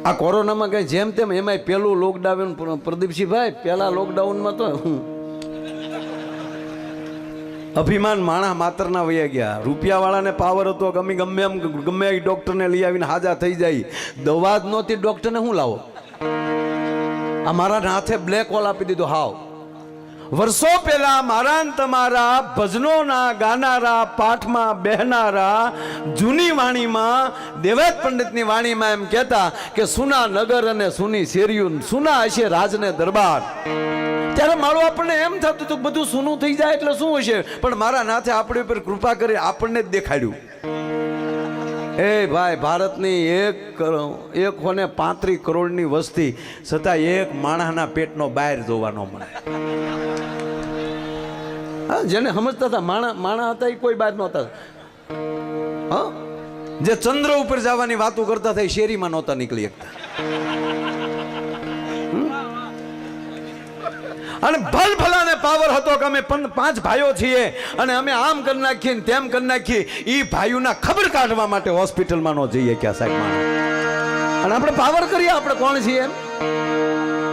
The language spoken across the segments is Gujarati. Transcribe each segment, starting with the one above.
આ કોરોનામાં કઈ જેમ તેમ એમાંય પેલું લોકડાઉન પ્રદીપસિંહભાઈ પેલા લોકડાઉનમાં તો અભિમાન માણા માત્રના વયા ગયા. રૂપિયા વાળાને પાવર હતો ગમે એમ ગમે એ ડોક્ટરને લઈ આવીને હાજા થઈ જાય. દવા જ નહોતી ડોક્ટરને શું લાવો? આ મારા હાથે બ્લેક હોલ આપી દીધો. હાવ વર્ષો પહેલા મારા તમારા ભજનોના ગાનારા પાઠમાં બહેનારા જૂની વાણીમાં દેવાત પંડિતની વાણીમાં એમ કહેતા કે સુના નગર અને સુની શેરીઓ સુના હશે રાજને દરબાર. ત્યારે મારું આપણને એમ થતું હતું બધું સૂનું થઈ જાય એટલે શું હશે, પણ મારા નાથે આપણી ઉપર કૃપા કરી આપણને જ દેખાડ્યું. એ ભાઈ, ભારતની 135 કરોડની વસ્તી છતાં એક માણસના પેટનો બહાર જોવાનો મળે. હા, જેને સમજતા હતા માણા હતા એ કોઈ બહાર નહોતા. હા, જે ચંદ્ર ઉપર જવાની વાતો કરતા હતા એ શેરીમાં નહોતા નીકળી શકતા. અને ભલભલાને પાવર હતો કે અમે 5 ભાઈઓ છીએ અને અમે આમ કરી નાખીએ ને તેમ કરી નાખીએ. એ ભાઈઓના ખબર કાઢવા માટે હોસ્પિટલમાં ન જઈએ ક્યાં સાહેબ માણસ. અને આપણે પાવર કરીએ આપણે કોણ છીએ એમ?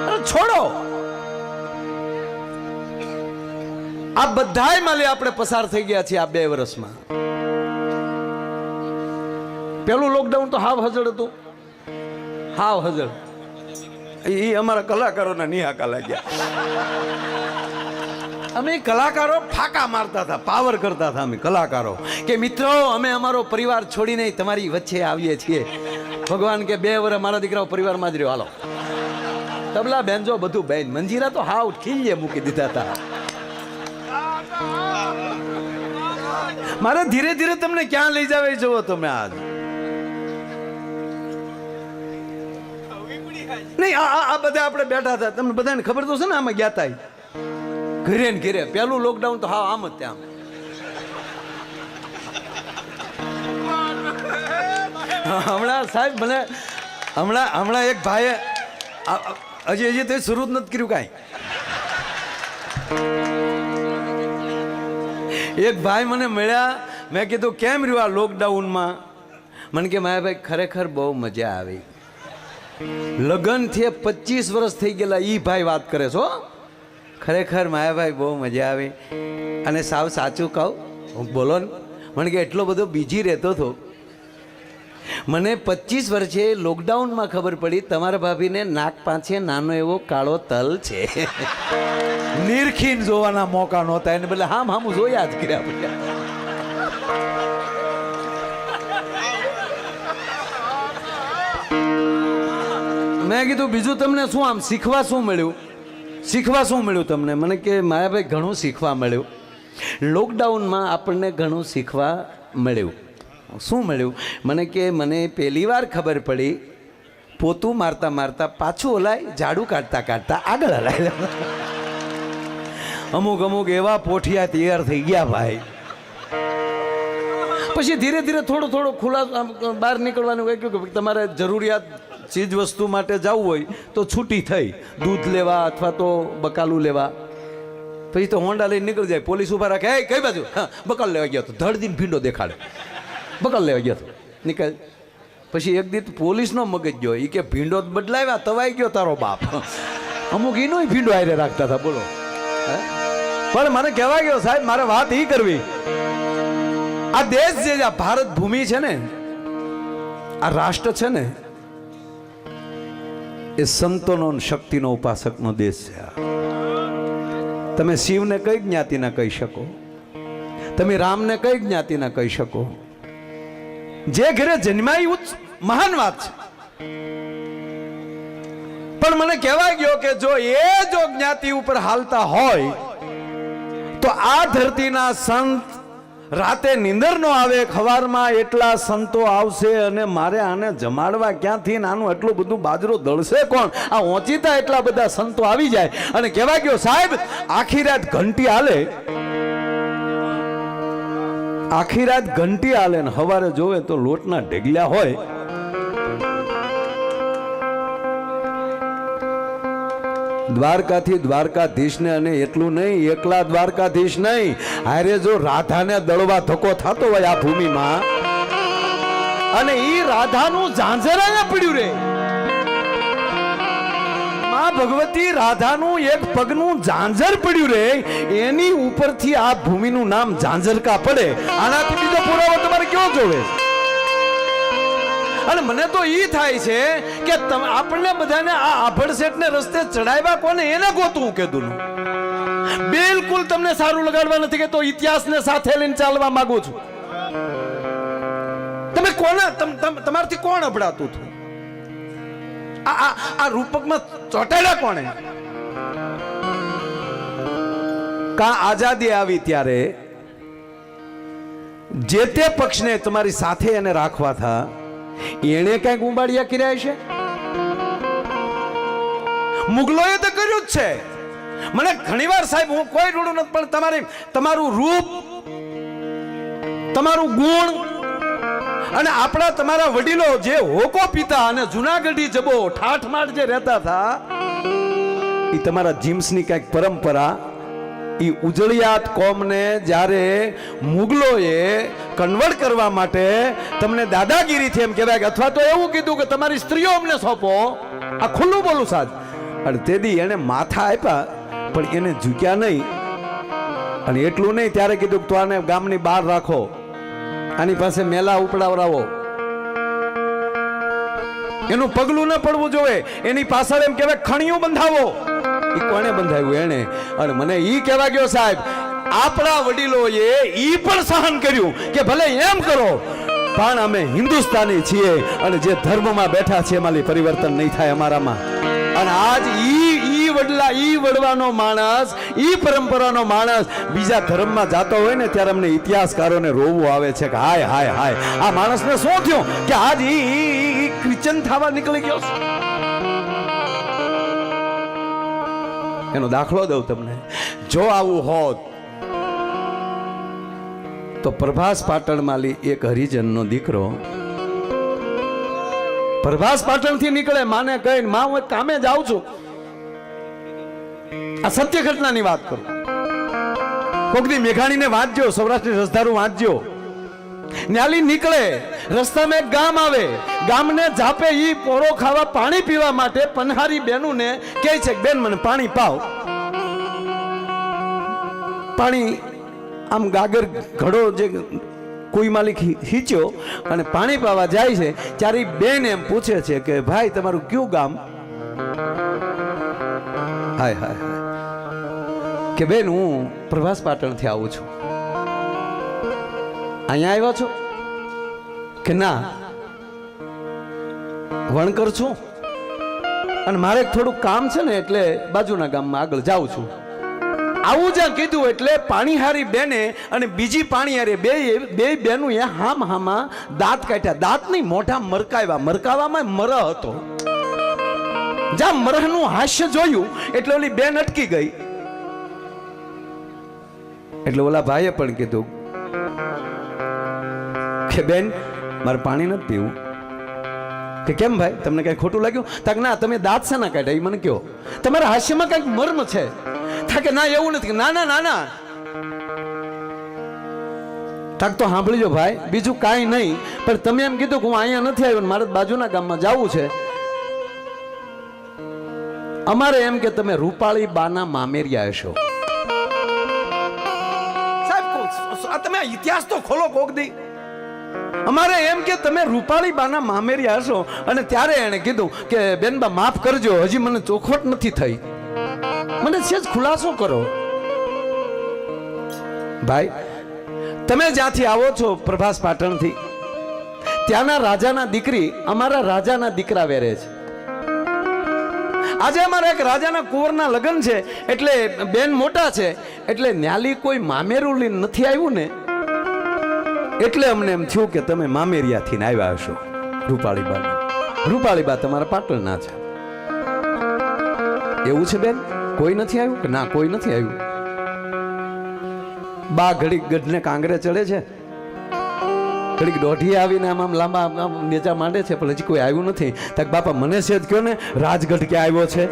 અરે છોડો, આ બધાય માલે આપણે પસાર થઈ ગયા છીએ આ 2 વર્ષમાં. પેલું લોકડાઉન તો હાવ હજળ હતું, હાવ હજળ. એ અમારા કલાકારોના નિહાકા લાગ્યા. અમે કલાકારો ફાકા મારતા હતા, પાવર કરતા હતા અમે કલાકારો કે મિત્રો અમે અમારો પરિવાર છોડીને તમારી વચ્ચે આવીએ છીએ. ભગવાન કે 2 વર્ષ મારા દીકરાઓ પરિવારમાં જ રહ્યો. હાલો, તબલા બેન્જો બધું બેન મંજીરા તો હાવ ખીલ્યે મૂકી દીધા હતા. મારે ધીરે ધીરે તમને ક્યાં લઈ જાવે જુઓ તમે. આજ નહીં, આ બધા આપણે બેઠા હતા, તમને બધાને ખબર તો છે ને આમાં ગયા હતા ઘરે ને ઘરે. પેલું લોકડાઉન તો હા આમ જ ત્યાં. હમણાં સાહેબ મને હમણાં એક ભાઈએ હજી તે શરૂ જ નથી કર્યું કાંઈ. એક ભાઈ મને મળ્યા, મેં કીધું કેમ રહ્યું આ લોકડાઉનમાં? મને કે મારા ભાઈ ખરેખર બહુ મજા આવી. લગ્ન થી 25 વર્ષ થઈ ગયેલા એ ભાઈ વાત કરે છો. ખરેખર માયાભાઈ બહુ મજા આવી. અને સાવ સાચું કહું, બોલો ને. મને કે એટલો બધો બીજી રહેતો હતો. મને 25 વર્ષે લોકડાઉનમાં ખબર પડી તમારા ભાભીને નાક પાસે નાનો એવો કાળો તલ છે. નિરખીન જોવાના મોકા નહોતા, એને બદલે હામ જોયા જ કર્યા પડ્યા. મેં કીધું બીજું તમને શું આમ શીખવા શું મળ્યું? શીખવા શું મળ્યું તમને? મને કે માયાભાઈ ઘણું શીખવા મળ્યું. લોકડાઉનમાં આપણને ઘણું શીખવા મળ્યું. શું મળ્યું? મને કે મને પહેલી વાર ખબર પડી પોતું મારતા મારતા પાછું ઓલાય ઝાડુ કાઢતા કાઢતા આગળ હલાય. અમુક એવા પોઠિયા તૈયાર થઈ ગયા ભાઈ. પછી ધીરે ધીરે થોડો ખુલ્લા બહાર નીકળવાનું કહ્યું કે તમારે જરૂરિયાત ચીજ વસ્તુ માટે જવું હોય તો છૂટી થઈ દૂધ લેવા અથવા તો બકાલું લેવા. પછી તો હોન્ડા લઈને નીકળી જાય. પોલીસ ઉભા રાખે, એ કઈ બાજુ? હા, બકાલ લેવા ગયો હતો. ધડદીને ભીંડો દેખાડે, બકાલ લેવા ગયો હતો, નીકળ. પછી એક દિવસ પોલીસનો મગજ ગયો, એ કે ભીંડો બદલાવ્યા તવાઈ ગયો તારો બાપ. અમુક એનો ભીંડો આયરે રાખતા હતા. બોલો. પણ મને કહેવા ગયો સાહેબ, મારે વાત એ કરવી, આ દેશ જે આ ભારત ભૂમિ છે ને, આ રાષ્ટ્ર છે ને, એ સંતોનો શક્તિનો ઉપાસકનો દેશ છે. તમે શિવને કઈ જ્ઞાતિના કહી શકો? તમે રામને કઈ જ્ઞાતિના કહી શકો? જે ઘરે જન્માયું મહાન વાત છે. પણ મને કહેવાય ગયો કે જો જ્ઞાતિ ઉપર હાલતા હોય તો આ ધરતીના સંત રાતે નીંદર નો આવે, ખવારમાં એટલા સંતો આવશે અને મારે આને જમાડવા ક્યાંથી? આનું એટલું બધું બાજરો દળશે કોણ? આ ઓચિતા એટલા બધા સંતો આવી જાય અને કહેવા ગયો સાહેબ આખી રાત ઘંટી હાલે, આખી રાત ઘંટી હાલે ને સવારે જોવે તો લોટના ઢેગલ્યા હોય. દ્વારકાથી દ્વારકાધીશને, અને એટલું નહીં, એકલા દ્વારકાધીશ નહીં, હારે જો રાધાને દળવા ધક્કો થતો હોય આ ભૂમિમાં, અને ઈ રાધાનું ઝાંઝર અહીંયા પડ્યું રે, ભગવતી રાધાનું એક પગનું ઝાંઝર પડ્યું રે, એની ઉપરથી આ ભૂમિનું નામ ઝાંઝરકા પડે, આનાથી બીજો પુરાવો તમારે કયો જોવે? અને મને તો ઈ થાય છે કે આપણને બધાને આ આભડ શેઠને રસ્તે ચડાવ્યા કોને એને ગોતું કીધું. બિલકુલ તમને સારું લગાડવા નથી કે તો ઇતિહાસને સાથે લઈને ચાલવા માંગુ છું. તમે કોના તમારથી કોણ અભડાતું હતું? આ રૂપકમાં ચોટાડ્યા કોણે? કા આઝાદી આવી ત્યારે જે તે પક્ષને તમારી સાથે એને રાખવા થા એને કઈક ઉંબાડિયા કર્યા છે? મુગલોએ તો કર્યું જ છે. મને ઘણીવાર સાહેબ હું કોઈ રૂડું નથી, પણ તમારું રૂપ, તમારું ગુણ અને આપણા તમારા વડીલો જે હોકો પીતા અને જુનાગઢી જબો ઠાઠમાઠ જે રહેતા હતા, એ તમારા જીમ્સની કઈક પરંપરા, એ ઉજળિયાત કોમને જ્યારે મુગલોએ કન્વર્ટ કરવા માટે તમને દાદાગીરીથી એમ કહેવાય, અથવા તો એવું કીધું કે તમારી સ્ત્રીઓ અમને સોંપો, આ ખુલ્લું બોલું સાજ, અને તેથી એને માથા આપ્યા પણ એને ઝૂક્યા નહીં. અને એટલું નહીં, ત્યારે કીધું કે તો આને ગામની બહાર રાખો, આની પાસે મેલા ઉપડાવરાવો, એનું પગલું ન પડવું જોઈએ, એની પાછળ એમ કહેવાય ખણિયું બંધાવો. એ કોને બંધાવ્યું? એને. અને મને ઈ કહેવા ગયો સાહેબ, આપણા વડીલોએ ઈ પણ સહન કર્યું કે ભલે એમ કરો પણ અમે હિન્દુસ્તાની છીએ અને જે ધર્મમાં બેઠા છીએ એમાં પરિવર્તન નહીં થાય અમારામાં. અને આજ ઈ વડવાનો માણસ, ઈ પરંપરાનો માણસ બીજા ધર્મમાં જાતો હોય ને ત્યારે અમને ઇતિહાસકારોને રોવું આવે છે કે હાય હાય હાય, આ માણસને શું થયું કે આજ ઈ ક્રિશ્ચન થવા નીકળી ગયો. એનો દાખલો દઉં તમને. જો આવું હોત તો પ્રભાસ પાટણમાં એક હરિજનનો દીકરો પ્રભાસ પાટણ થી નીકળે, માને કહીને માં હું કામે જાઉં છું, આ સત્ય ઘટનાની વાત કરું. કોક દી મેઘાણીને વાંચજો, સૌરાષ્ટ્રની રસધારું વાંચજો. ન્યાલી નીકળે, રસ્તામાં એક ગામ આવે, ગામને જાપે ઈ પોરો ખાવા પાણી પીવા માટે પનહારી બેનુને કહે છે બેન મને પાણી પાવ. પાણી આમ ગાગર ઘડો જે કોઈ માલિક હીચ્યો અને પાણી પાવા જાય છે ત્યારે બેન એમ પૂછે છે કે ભાઈ તમારું કયું ગામ? હાય હાય હાય કે બેન હું પ્રભાસ પાટણ થી આવું છું. અહીંયા આવ્યા છો? કે ના, વણકર છું અને મારે થોડું કામ છે ને એટલે બાજુના ગામમાં આગળ જાઉં છું. આવું જ્યાં કીધું એટલે પાણીહારી બેને અને બીજી પાણીહારી બે બેનું એ હામાં દાંત કાઢ્યા. દાંત નહીં, મોઢા મરકાવ્યા. મરકાવામાં મરહ હતો. જ્યાં મરહનું હાસ્ય જોયું એટલે ઓલી બેન અટકી ગઈ. એટલે ઓલા ભાઈએ પણ કીધું કે બેન મારે પાણી નથી પીવું. કે કેમ ભાઈ, તમને કઈ ખોટું લાગ્યું? તાક ના, તમે દાંત શેના કાઢ્યા એ મને કહો, તમારા હાસ્યમાં કઈક મર્મ છે. થાકે ના એવું નથી. ના ના ના ના, થાક તો સાંભળીજો ભાઈ, બીજું કાંઈ નહીં, પણ તમે એમ કીધું કે હું અહીંયા નથી આવ્યો, મારે બાજુના ગામમાં જવું છે. અમારે એમ કે તમે રૂપાળી બાના મામેરિયા હશો. સાહેબ તમે ઇતિહાસ તો ખોલો કોક દી. અમારે એમ કે તમે રૂપાળી બાના મામેરિયા હશો. અને ત્યારે એને કીધું કે બેનબા માફ કરજો, હજી મને ચોખવટ નથી થઈ, મને સેજ ખુલાસો કરો. ભાઈ તમે જ્યાંથી આવો છો પ્રભાસ પાટણથી, ત્યાંના રાજાના દીકરી અમારા રાજાના દીકરા વેરે છે. આજે અમારા એક રાજાના કુંવરના લગ્ન છે એટલે બેન મોટા છે એટલે ન્યાલી કોઈ મામેરું લઈને નથી આવ્યું ને, એટલે અમને એમ થયું કે તમે મામેરિયાથી આવ્યા હશો. રૂપાળીબા, રૂપાળીબા તમારા પાટણના છે. એવું છે બેન? કોઈ નથી આવ્યું? કે ના કોઈ નથી આવ્યું. બા ઘડીક ગઢને કાંગરે ચડે છે, ઘડીક દોઢી આવીને આમ લાંબા નેચા માંડે છે, પણ હજી કોઈ આવ્યું નથી. તક બાપા મને છે જ કયો ને, રાજગઢ ક્યાં આવ્યો છે?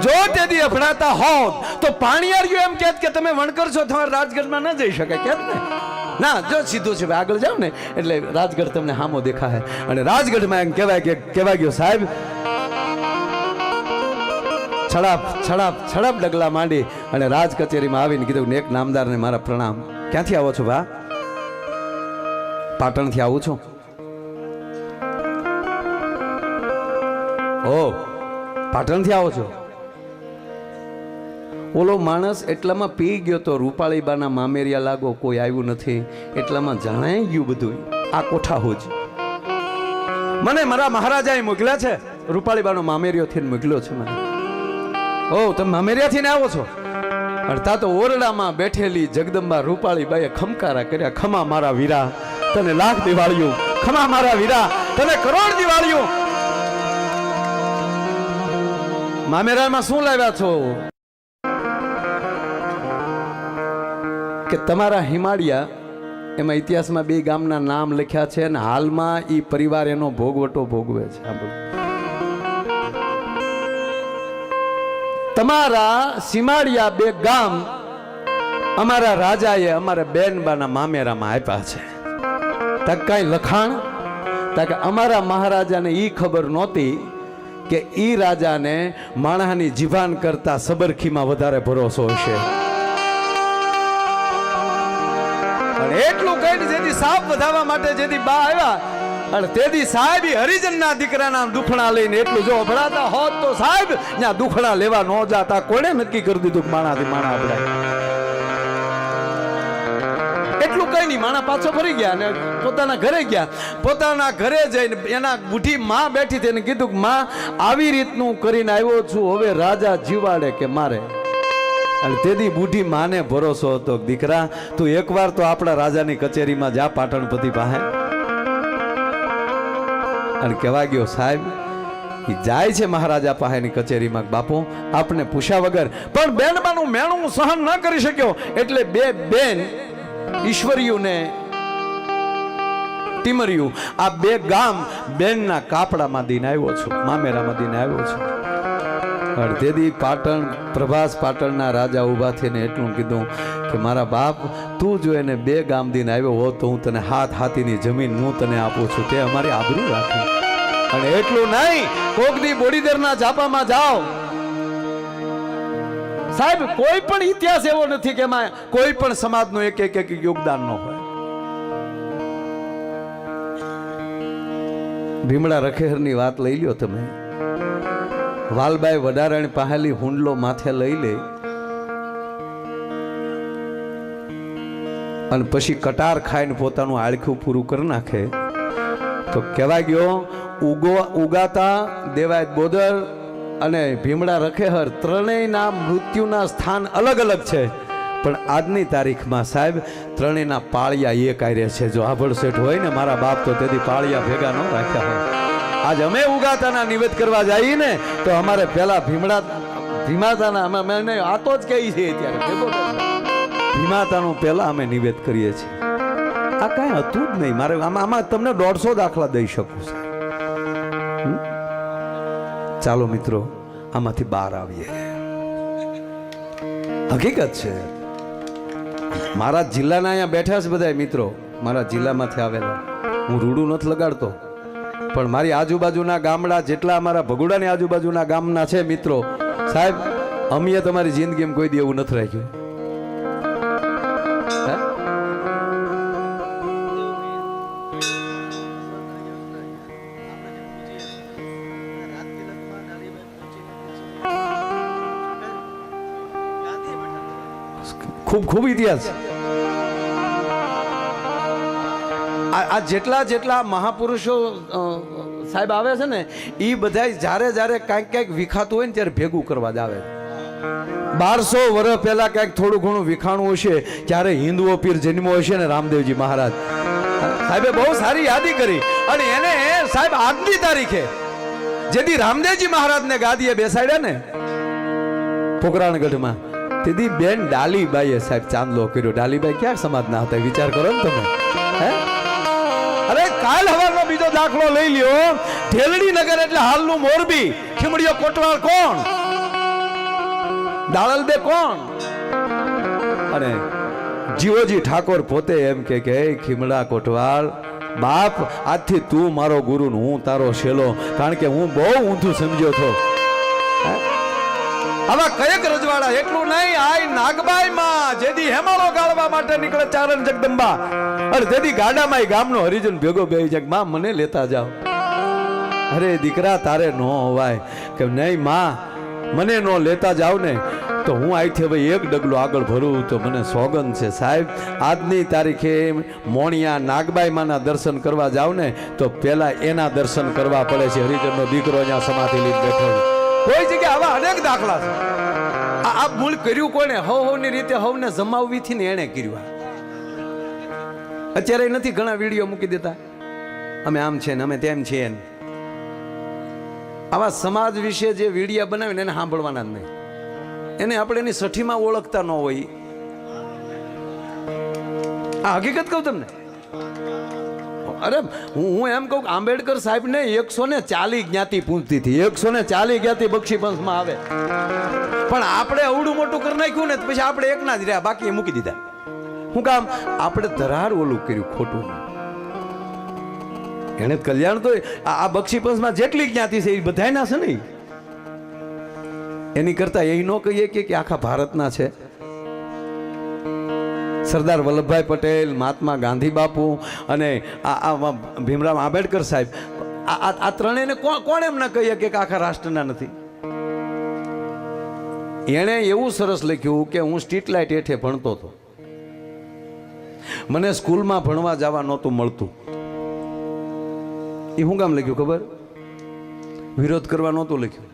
જો તેથી અફડાતા હોત તો પાણીયારીઓ એમ કહેત કે તમે વણકર છો, તમારે રાજગઢમાં ન જઈ શકે. કેત ને ના, જો સીધું છે આગળ જાવ ને એટલે રાજગઢ તમને હામો દેખાય. અને રાજગઢમાં એમ કહેવાય ગયો સાહેબ છડાપ છડાપ છડાપ ડગલા માંડી અને રાજ કચેરીમાં આવીને કીધું એક નામદારને મારા પ્રણામ. ક્યાંથી આવો છો ભા? પાટણથી આવું છું. ઓ પાટણથી આવો છો? ઓલો માણસ એટલામાં પી ગયો તો રૂપાળીબાના મામેરિયા લાગો કોઈ આવ્યું નથી એટલામાં જણાઈ ગયું બધું. આ કોઠા હોજ મને મારા મહારાજાએ મોકલ્યા છે. રૂપાળીબાનો મામેરિયો થઈને મોકલ્યો છે મને. ઓ તમે મામેરિયાથી ને આવો છો? અડધા તો ઓરડામાં બેઠેલી જગદંબા રૂપાળીબાઈએ ખમકારા કર્યા. ખમા મારા વીરા તને લાખ દિવાળીઓ, ખમા મારા વીરા તને કરોડ દિવાળીઓ. મામેરામાં શું લાવ્યા છો? કે તમારા હિમાળિયા એમાં ઇતિહાસમાં બે ગામના નામ લખ્યા છે અને હાલમાં એ પરિવાર એનો ભોગવટો ભોગવે છે. તમારા સીમાડિયા બે ગામ અમારા રાજાએ અમારા બેનબાના મામેરામાં આપ્યા છે. તક કઈ લખાણ કે અમારા મહારાજાને ઈ ખબર નહોતી કે ઈ રાજાને માણસની જીભાન કરતા સબરખીમાં વધારે ભરોસો હશે. અને એટલું કઈ જેથી સાપ વધારવા માટે જેથી બા આવ્યા અને તેથી સાહેબ હરિજનના દીકરાના દુખણા લઈને એટલું જો અભડાતા હોત તો સાહેબ ત્યાં દુખણા લેવા ન જાતા. કોણે નક્કી કરી દીધું માણાથી માણા અભડાય? એટલું કઈ નહીં. માણા પાછો ફરી ગયા અને પોતાના ઘરે ગયા. પોતાના ઘરે જઈને એના બુઢી માં બેઠી તેને કીધું કે માં આવી રીતનું કરીને આવ્યો છું, હવે રાજા જીવાડે કે મારે? અને તેથી બુઢી માને ભરોસો હતો દીકરા તું એકવાર તો આપણા રાજાની કચેરીમાં જા પાટણપતિ પાસે. અને કહેવા ગયો સાહેબ એ જાય છે મહારાજા પાસેની કચેરીમાં. બાપુ આપને પૂછ્યા વગર પણ બેનબાનું મેણું સહન ન કરી શક્યો એટલે બે બેન ઈશ્વરિયું ને ટીમરિયું આ બે ગામ બેનના કાપડામાં દઈને આવ્યો છું, મામેરામાં દઈને આવ્યો છું. તેથી પાટણ પ્રભાસ પાટણના રાજા ઉભા થઈને એટલું કીધું કે મારા બાપ તું જો એને બે ગામ દઈને આવ્યો હોત તો હું તને હાથીની જમીન હું તને આપું છું, તે અમારી આબરૂ રાખી. અને એટલું નહીં કોકની બોડીદરના ઝાપામાં જાઓ સાહેબ કોઈ પણ ઇતિહાસ એવો નથી કે એમાં કોઈ પણ સમાજનું એક યોગદાન ન હોય. ભીમડા રખેહરની વાત લઈ લ્યો તમે. વાલબાઈ વડારાણી પાહેલી હુંડલો માથે લઈ લે અને પછી કટાર ખાઈને પોતાનું આળખું પૂરું કરી નાખે તો કહેવાય ગયો ઉગાતા દેવાય બોદર અને ભીમડા રખેહર ત્રણેયના મૃત્યુના સ્થાન અલગ અલગ છે પણ આજની તારીખમાં સાહેબ ત્રણેયના પાળિયા એક આર્ય છે. જો આભળ શેઠ હોય ને મારા બાપ તો તેથી પાળિયા ભેગા ન રાખ્યા હોય. આજ અમે ઉગાતાના નિવેદ કરવા જઈએ ને તો અમારે પેલા ભીમાતાના અમે આ તો જ કહી છે અત્યારે ભીમાતાનું પેલા અમે નિવેદ કરીએ છીએ. આ કાંઈ હતું જ નહીં. મારે આમાં તમને 150 દાખલા દઈ શકું છું. ચાલો મિત્રો આમાંથી બહાર આવીએ. હકીકત છે મારા જિલ્લાના અહીંયા બેઠા છે બધા મિત્રો, મારા જિલ્લામાંથી આવેલા. હું રૂડું નથી લગાડતો પણ મારી આજુબાજુના ગામડા જેટલા અમારા ભગુડાની આજુબાજુના ગામના છે મિત્રો સાહેબ અમે તમારી જિંદગીમાં કોઈ દી એવું નથી રાખ્યું. ખૂબ ખૂબ ઇતિહાસ. આ જેટલા મહાપુરુષો સાહેબ આવે છે ને એ બધા જ્યારે કાંઈક વિખાતું હોય ને ત્યારે ભેગું કરવા જ આવે. 1200 વર્ષ પહેલા કાંઈક થોડું ઘણું વિખાણું હશે ત્યારે હિન્દુઓ પીર જન્મો હશે ને રામદેવજી મહારાજ સાહેબે બહુ સારી યાદી કરી. અને એને સાહેબ આજની તારીખે જેથી રામદેવજી મહારાજને ગાદીએ બેસાડ્યા ને પોકરાણગઢમાં તેથી બેન ડાલીબાઈએ સાહેબ ચાંદલો કર્યો. ડાલીબાઈ ક્યાં સમાજના હતા વિચાર કરો ને તમે. હે અરે કાલ હવાનો બીજો દાખલો લઈ લ્યો. ઢેલડી નગર એટલે હાલનું મોરબી. ખીમડીયો કોટવાળ કોણ? દાળલબે કોણ? અને જીવોજી ઠાકોર પોતે એમ કે ખીમડા કોટવાળ બાપ આજથી તું મારો ગુરુ ને હું તારો શેલો, કારણ કે હું બહુ ઊંધું સમજ્યો હતો. આવા કયેક રજવાડા એટલું નહીં આય નાગબાઈ માં જેદી હેમાળો ગાળવા માટે નીકળે ચારણ જગદંબા અને જેદી ગાડામાં ગામનો હરિજન ભેગો બેહી જાય માં મને લેતા જાઓ. અરે દીકરા તારે નો હોવાય કે નહીં માં મને નો લેતા જાવ ને તો હું અહીંથી હવે એક ડગલું આગળ ભરું તો મને સોગંદ છે સાહેબ. આજની તારીખે મોણિયા નાગબાઈ માના દર્શન કરવા જાવ ને તો પેલા એના દર્શન કરવા પડે છે. હરિજનનો દીકરો અહીંયા સમાધિ લઈને બેઠો કોઈ જગ્યાએ આવા અનેક દાખલા છે. આ મૂળ કર્યું કોને? હવની રીતે હવને જમાવવીથી ને એને કર્યું. અત્યારે નથી ઘણા વિડીયો મૂકી દેતા અમે આમ છે ને અમે તેમ છીએ. આવા સમાજ વિશે જે વિડીયો બનાવીને એને સાંભળવાના જ નહીં. એને આપણે એની સઠીમાં ઓળખતા ન હોય. આ હકીકત કહું તમને. અરે હું એમ કહું આંબેડકર સાહેબ ને 140 જ્ઞાતિ પૂછતી હતી. 140 જ્ઞાતિ બક્ષી પંથમાં આવે પણ આપણે અવડું મોટું કરી નાખ્યું ને પછી આપણે એકના જ રહ્યા બાકી મૂકી દીધા. શું કામ? આપણે ધરાર ઓલું કર્યું ખોટું. એને કલ્યાણ તો આ બક્ષી પંથમાં જેટલી જ્ઞાતિ છે એ બધાયના છે નહીં. એની કરતા એ ન કહીએ કે આખા ભારતના છે. સરદાર વલ્લભભાઈ પટેલ, મહાત્મા ગાંધી બાપુ અને આ ભીમરાવ આંબેડકર સાહેબ આ ત્રણેયને કોણ એમ ના કહીએ કે આખા રાષ્ટ્રના નથી. એણે એવું સરસ લખ્યું કે હું સ્ટ્રીટ લાઇટ હેઠે ભણતો હતો. મને સ્કૂલમાં ભણવા જવા નહોતું મળતું. એ શું કામ લખ્યું ખબર? વિરોધ કરવા નહોતું લખ્યું.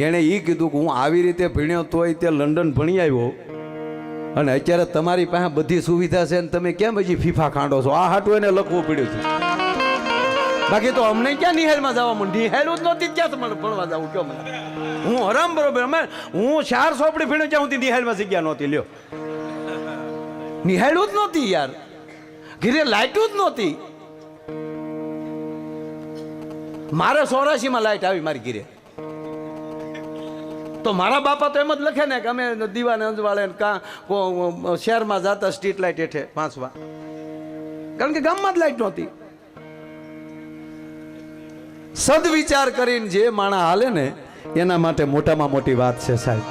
એણે એ કીધું કે હું આવી રીતે ભણ્યો તોય તે લંડન ભણી આવ્યો અને અત્યારે તમારી પાસે બધી સુવિધા છે ને તમે કેમ હજી ફીફા ખાંડો છો? આ હાટું એને લખવું પડ્યું હતું. બાકી તો અમને ક્યાં નિહાળમાં જવા માંડ? નિહાળું જ નહોતી ક્યાં મને ભણવા જવું કયો મને? હું હરામ બરોબર હું 4 ચોપડી ભણ્યો ત્યાં સુધી નિહાળમાં જગ્યા નહોતી. લ્યો નિહાળું જ નહોતી યાર. ઘરે લાઇટું જ નહોતી. મારે 84માં લાઇટ આવી મારી ઘરે. તો મારા બાપા તો એમ જ લખે ને કે અમે દીવાને અંજવાળે શહેરમાં જતા સ્ટ્રીટ લાઇટ હેઠે વાંચવા, કારણ કે ગામમાં જ લાઇટ નહોતી. સદવિચાર કરીને જે માણા હાલે ને એના માટે મોટામાં મોટી વાત છે સાહેબ.